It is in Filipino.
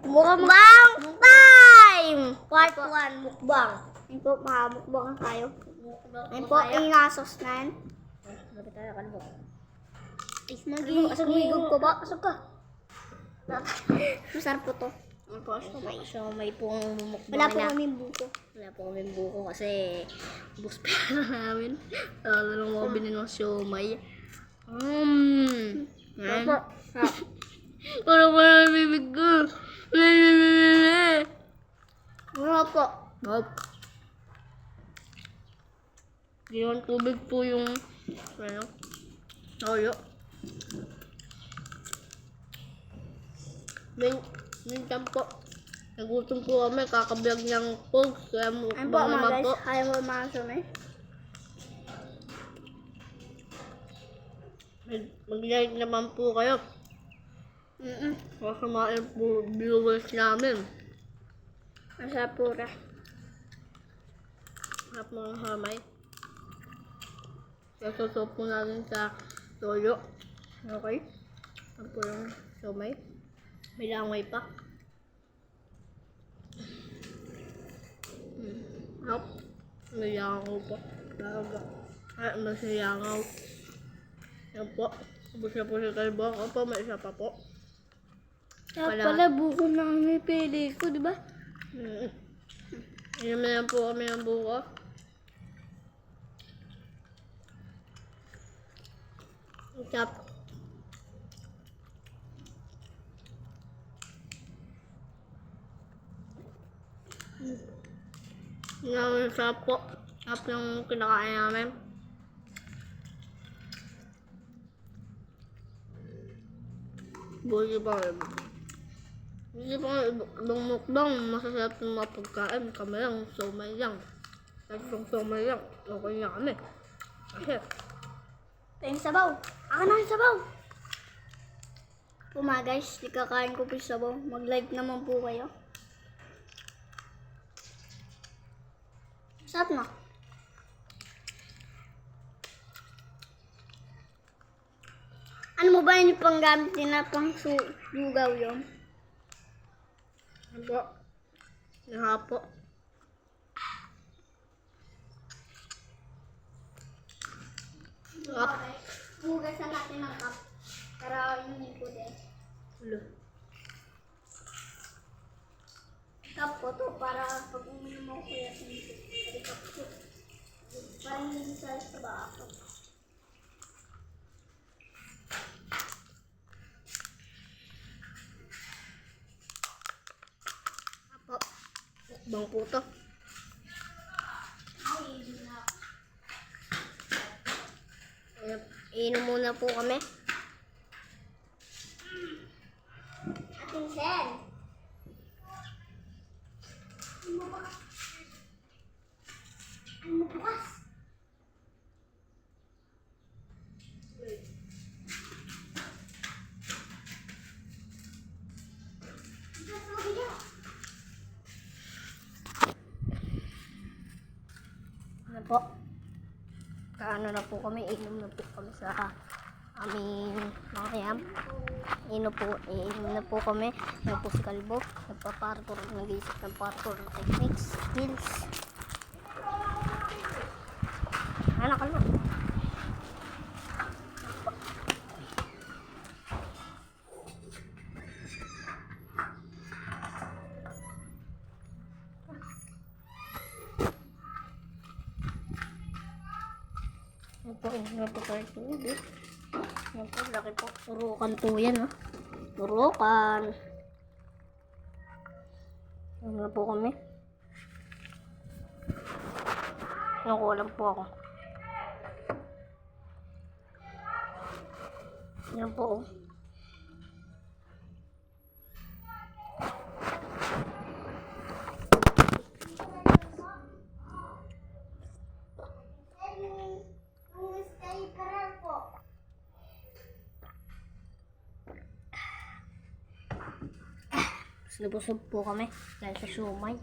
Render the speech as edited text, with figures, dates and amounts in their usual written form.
Mukbang time! Part 1, mukbang. Ayun po, makamukbang tayo. Ayun po, inasos na yan. Bakit tayo kalbo? Mag-iigog ko ba? Asog ka. Masarap po to. Ayun po, Siomay po ang mumukbang wala po kaming buko. Wala po kaming buko kasi bus pera namin. Lalo lang mga binili ng siomay. Opo. Parang parang bibig ko. Ano po? Yung tubig po yung ano, toyo. Minsan po, nagutom po kami, kakabiag ng pogs, kaya Ayun po mukbang mga naman guys, po. kaya mo mga sumay. Mag-like naman po kayo. Kasi mga viewers namin. Masarap po ra. Harap mga hamay. Sasusop po natin sa toyo. Okay? Ano po yung siomay? May langoy pa. Hop. May langaw pa. Laga. Ay, mas langaw. Yan po. Ubus na po sa kalbong. Opo, may isa pa po. Kaya pala buko na may pili ko, di ba? Inumin po kami ng buko. Chop. Yung sarap po. Sarap yung kinakain namin. Buti pa rin. Hindi pa ibang mukbang. Masasarap yung mga pagkain. Kami lang, siomay lang. Kahit yung siomay lang, okay na kami. Kasi, Ito yung sabaw. Ako na yung sabaw. Po mga guys, di kakain ko po yung sabaw. Mag-like naman po kayo. Sarap na. Ano mo ba yung panggamit nila pang lugaw yun? ano po? Nahapo. Sarap. Hugasan natin ng cup. Para yun po din. Ulo. Cup po to para pag uminom mo kuya hindi. Para hindi sa tabako. Apo. Mukbang po to. Inom muna po kami. Ating sen. Ano bukas? Ano po? Kaano na po kami, inom na po kami sa aming mga yam. Inom na po kami. Inom po si Kalbo. Nagpa-parkour, nag-iisip ng parkour techniques, skills. Ano Kalbo? Ano po tayo tubig? Ano po, laki po. Turukan po yan, ha? Turukan. Ano na po kami? Nakulang po ako. Yan po, oh. Nabusog po kami dahil sa siomay.